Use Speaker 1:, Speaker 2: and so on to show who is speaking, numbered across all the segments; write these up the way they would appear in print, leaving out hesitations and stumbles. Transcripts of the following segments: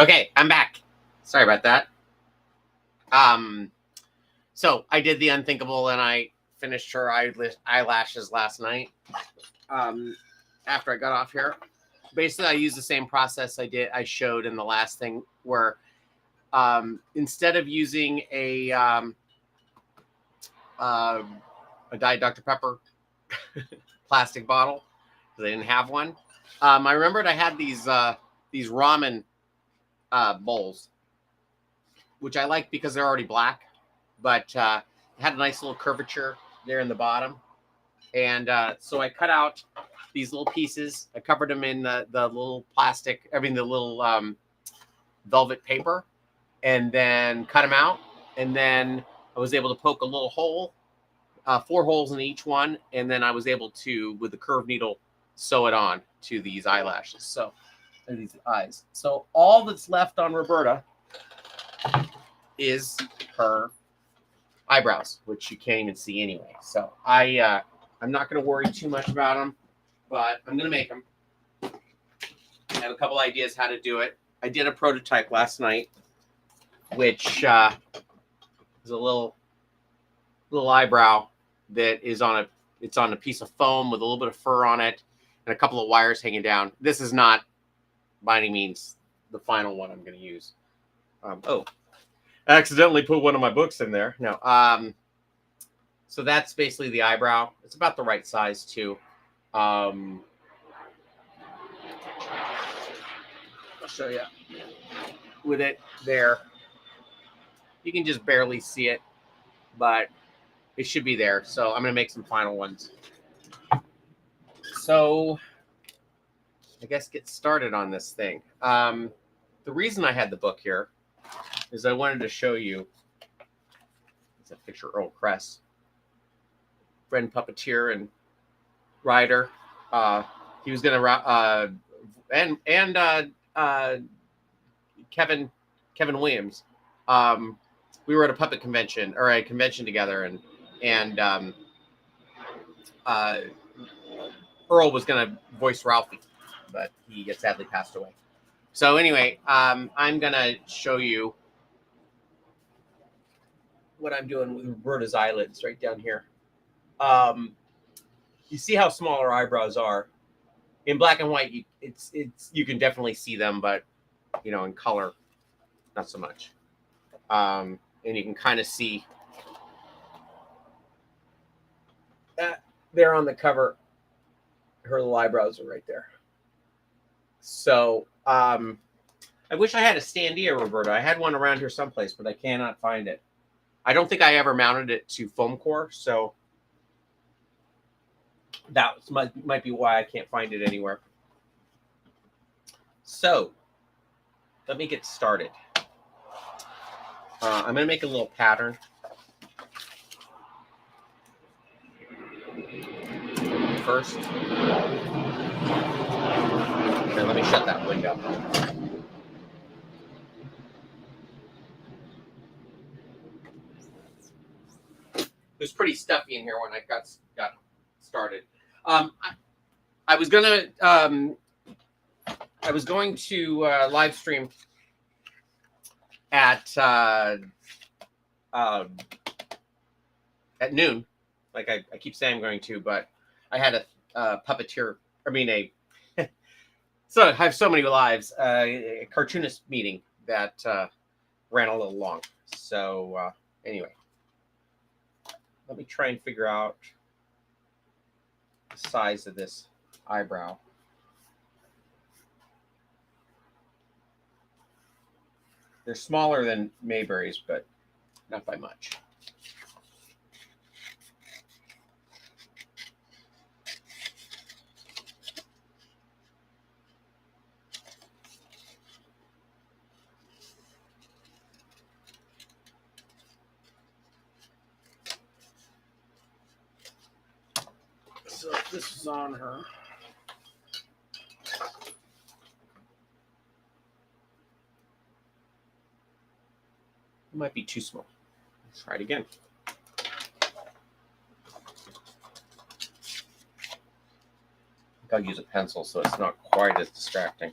Speaker 1: Okay, I'm back. Sorry about that. Um, so I did the unthinkable and I finished her eyelashes last night. Um, after I got off here, basically I used the same process I showed in the last thing where instead of using uh, a Diet Dr Pepper plastic bottle because I didn't have one, I remembered I had these ramen bowls, which I like because they're already black, but it had a nice little curvature there in the bottom. And so I cut out these little pieces. I covered them in the little plastic, the little velvet paper, and then cut them out. And then I was able to poke a little hole, 4 holes in each one. And then I was able to, with the curved needle, sew it on to these eyelashes. So, these eyes. So all that's left on Roberta is her eyebrows, which you can't even see anyway. So I'm not going to worry too much about them, but I'm going to make them. I have a couple ideas how to do it. I did a prototype last night, which is a little eyebrow that is on a piece of foam with a little bit of fur on it and a couple of wires hanging down. This is not by any means the final one I'm going to use. I accidentally put one of my books in there. No. So that's basically the eyebrow. It's about the right size too. I'll show you with it there. You can just barely see it, but it should be there. So I'm going to make some final ones. So I guess get started on this thing. The reason I had the book here is I wanted to show you. It's a picture of Earl Kress, friend puppeteer and writer. He was going to Kevin Williams. We were at a puppet convention or a convention together, and Earl was going to voice Ralphie, but he sadly passed away. So anyway, I'm going to show you what I'm doing with Roberta's eyelids right down here. You see how small her eyebrows are. In black and white, you can definitely see them, but in color, not so much. And you can kind of see that there on the cover. Her little eyebrows are right there. So I wish I had a standee of Roberta. I had one around here someplace, but I cannot find it. I don't think I ever mounted it to foam core, so that might be why I can't find it anywhere. So let me get started. I'm going to make a little pattern. First. Okay, let me shut that window. It was pretty stuffy in here when I got started. I was going to live stream at noon, like I keep saying I'm going to, but I had a puppeteer. So I have so many lives. A cartoonist meeting that ran a little long. So anyway. Let me try and figure out the size of this eyebrow. They're smaller than Mayberry's, but not by much. So this is on her. It might be too small. Let's try it again. I'll use a pencil so it's not quite as distracting.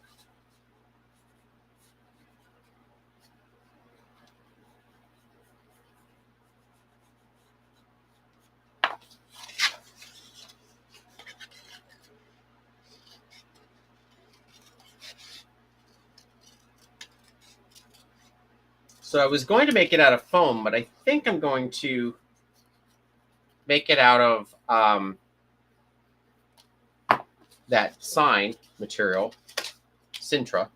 Speaker 1: So I was going to make it out of foam, but I think I'm going to make it out of that sign material, Sintra.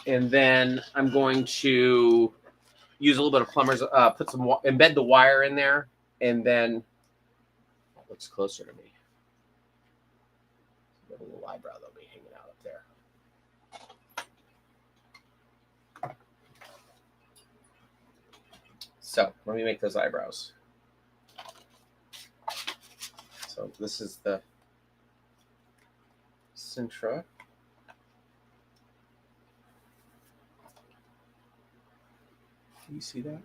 Speaker 1: And then I'm going to use a little bit of plumber's, put some, embed the wire in there, and then that looks closer to me. A little eyebrow that'll be hanging out up there. So let me make those eyebrows. So this is the Sintra. Can you see that?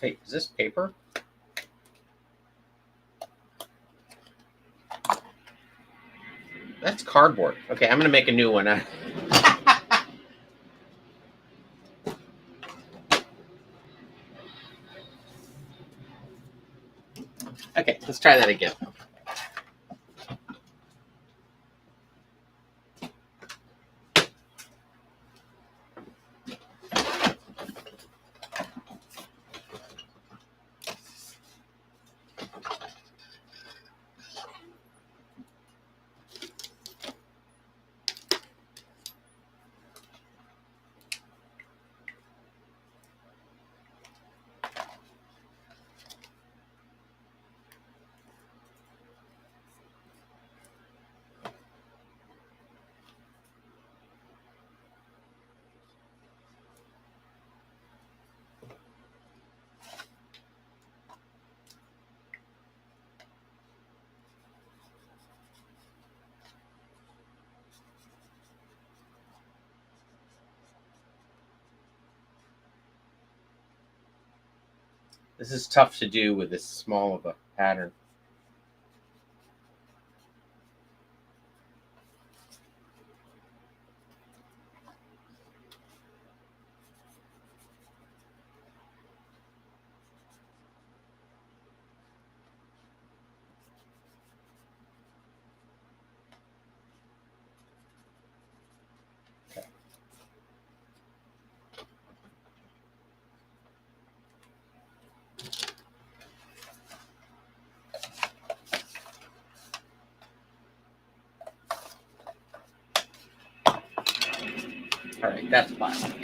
Speaker 1: Hey, is this paper? That's cardboard. Okay, I'm going to make a new one. Okay, let's try that again. This is tough to do with this small of a pattern. Okay. All right, that's plastic.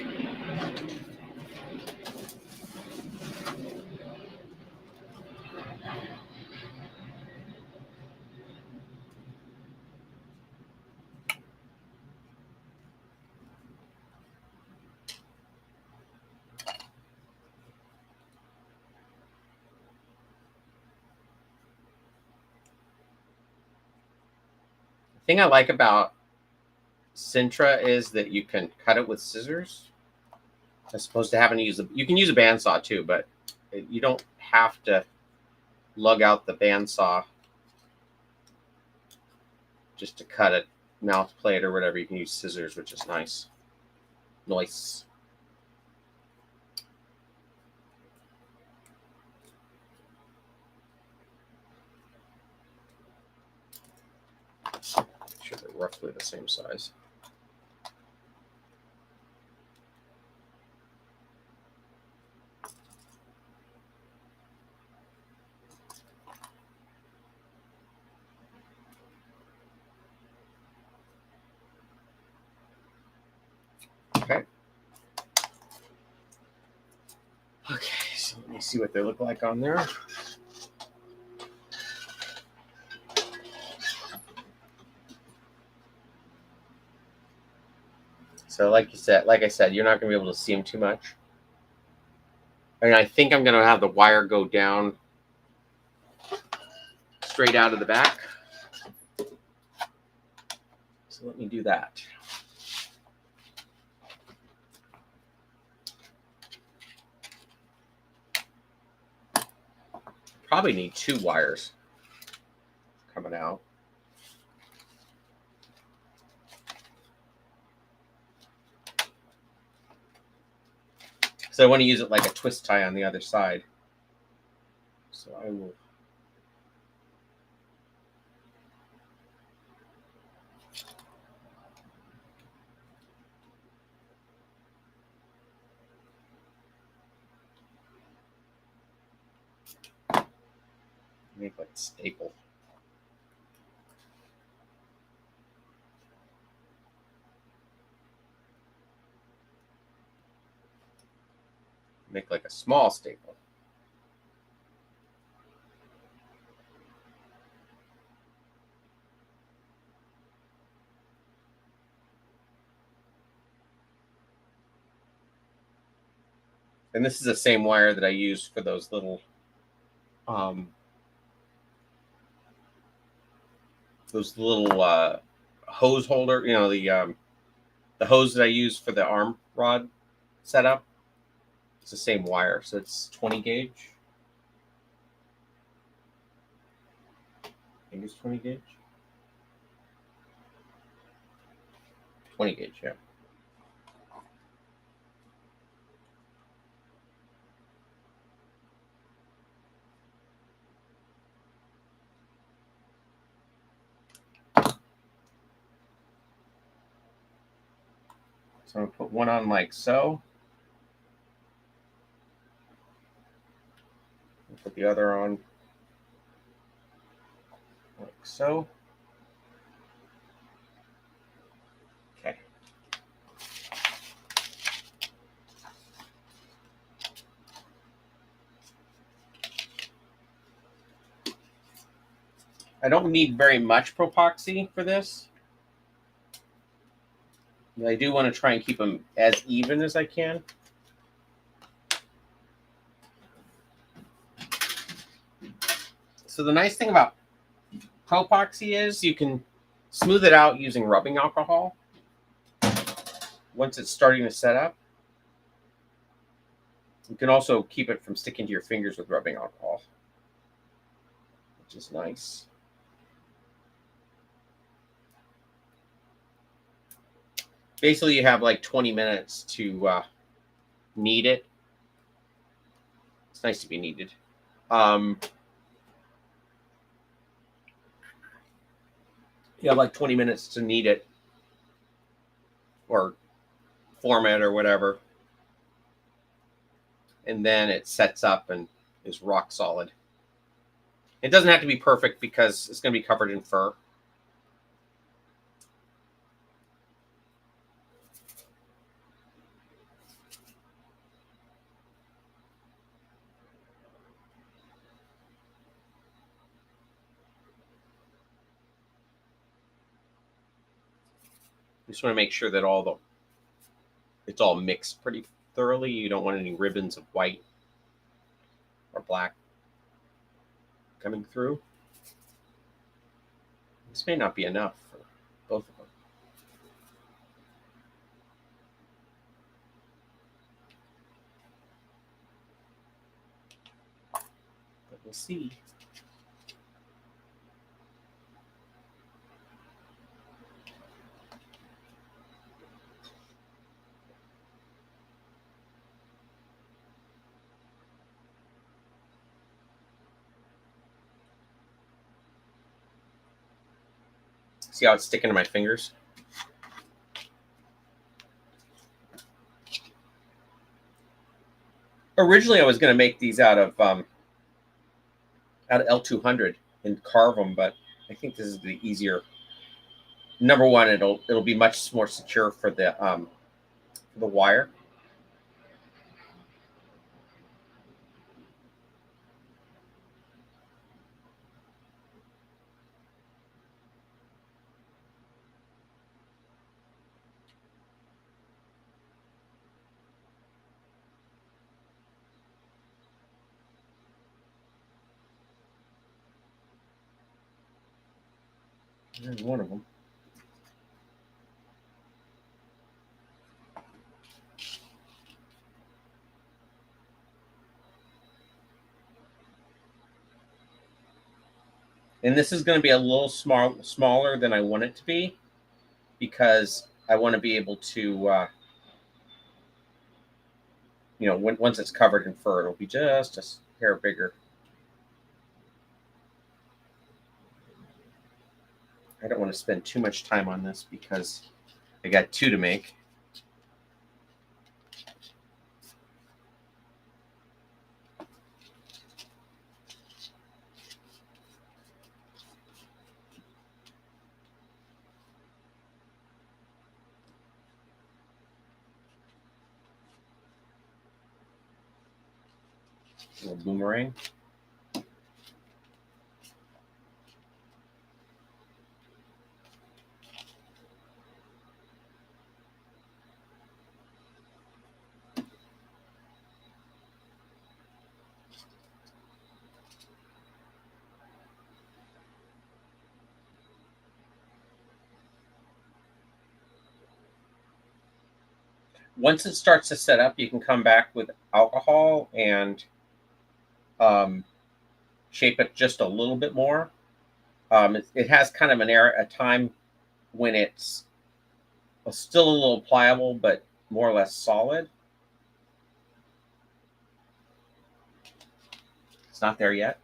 Speaker 1: The thing I like about Sintra is that you can cut it with scissors, as opposed to having to use you can use a bandsaw too, but you don't have to lug out the bandsaw just to cut a mouth plate or whatever. You can use scissors, which is nice. Nice. Sure, they're roughly the same size. Okay. Okay, so let me see what they look like on there. So like I said, you're not going to be able to see them too much. And I think I'm going to have the wire go down straight out of the back. So let me do that. Probably need 2 wires coming out. So I want to use it like a twist tie on the other side. So I will make like a staple. Make like a small staple. And this is the same wire that I use for those little hose holder, you know, the hose that I use for the arm rod setup. It's the same wire, so it's 20 gauge. I think it's 20 gauge. 20 gauge, yeah. So I'm going to put one on like so. Put the other on like so. Okay. I don't need very much propoxy for this. But I do want to try and keep them as even as I can. So the nice thing about propoxy is you can smooth it out using rubbing alcohol once it's starting to set up. You can also keep it from sticking to your fingers with rubbing alcohol, which is nice. Basically, you have like 20 minutes to knead it. It's nice to be kneaded. You have like 20 minutes to knead it or form it or whatever. And then it sets up and is rock solid. It doesn't have to be perfect because it's going to be covered in fur. You just want to make sure that it's all mixed pretty thoroughly. You don't want any ribbons of white or black coming through. This may not be enough for both of them. But we'll see. See how it's sticking to my fingers? Originally, I was going to make these out of L200 and carve them, but I think this is the easier. Number one, it'll be much more secure for the wire. There's one of them. And this is going to be a little smaller than I want it to be, because I want to be able to, once it's covered in fur, it'll be just a hair bigger. I don't want to spend too much time on this because I got 2 to make. A little boomerang. Once it starts to set up, you can come back with alcohol and shape it just a little bit more. It has kind of a time when it's still a little pliable, but more or less solid. It's not there yet.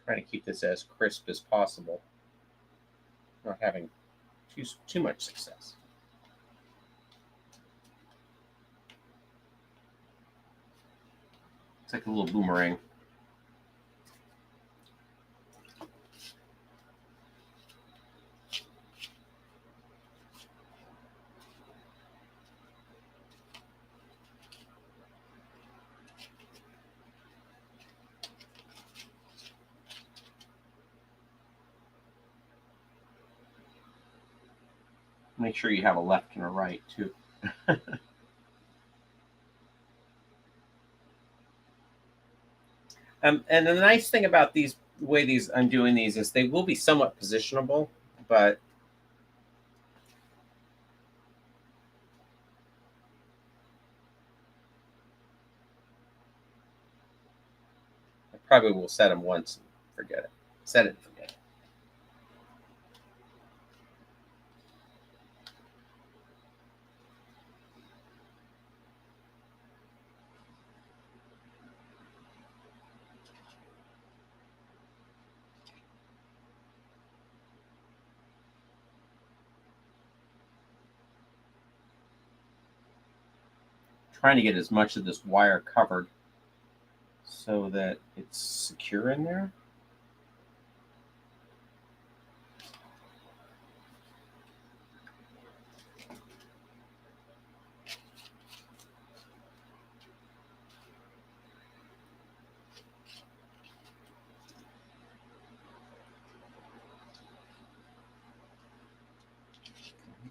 Speaker 1: Trying to keep this as crisp as possible. Not having too much success. It's like a little boomerang. Make sure you have a left and a right too. And the nice thing about the way I'm doing these is they will be somewhat positionable, but I probably will set them once and forget it. Set it and forget it. Trying to get as much of this wire covered so that it's secure in there.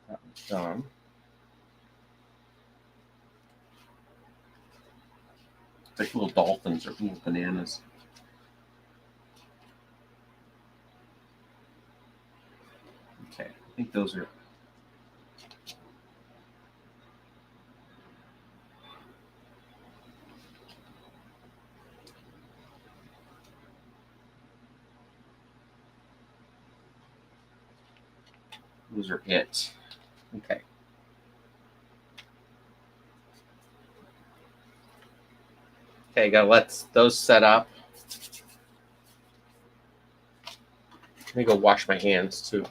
Speaker 1: That one's done. It's like little dolphins or little bananas. Okay, I think those are. Those are it. Okay. Okay, gotta let those set up. Let me go wash my hands too.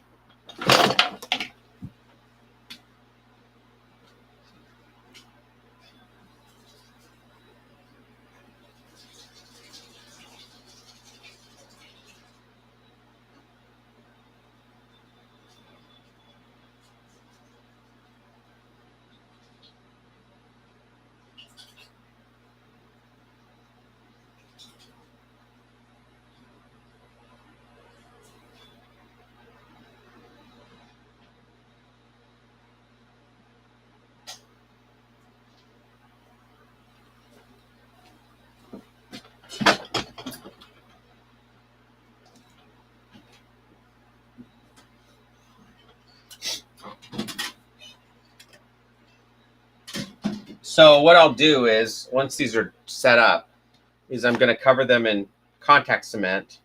Speaker 1: So what I'll do is, once these are set up, is I'm going to cover them in contact cement.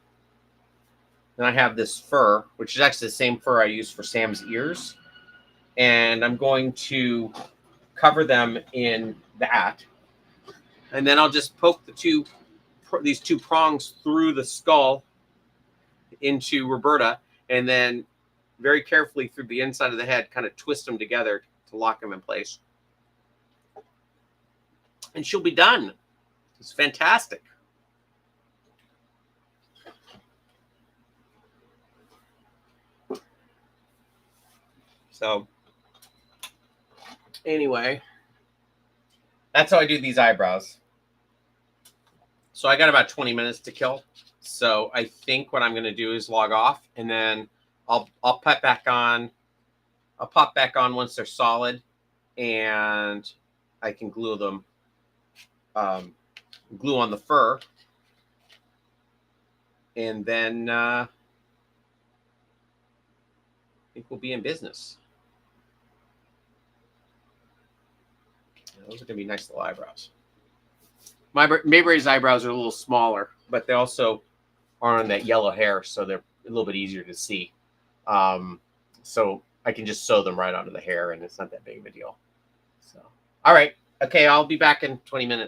Speaker 1: Then I have this fur, which is actually the same fur I use for Sam's ears. And I'm going to cover them in that. And then I'll just poke these two prongs through the skull into Roberta, and then very carefully through the inside of the head, kind of twist them together to lock them in place. And she'll be done. It's fantastic. So anyway, that's how I do these eyebrows. So I got about 20 minutes to kill. So I think what I'm going to do is log off, and then I'll pop back on. I'll pop back on once they're solid, and I can glue them. Glue on the fur, and then I think we'll be in business. Those are going to be nice little eyebrows. Mayberry's eyebrows are a little smaller, but they also are on that yellow hair, so they're a little bit easier to see. So I can just sew them right onto the hair, and it's not that big of a deal. So, all right. Okay, I'll be back in 20 minutes.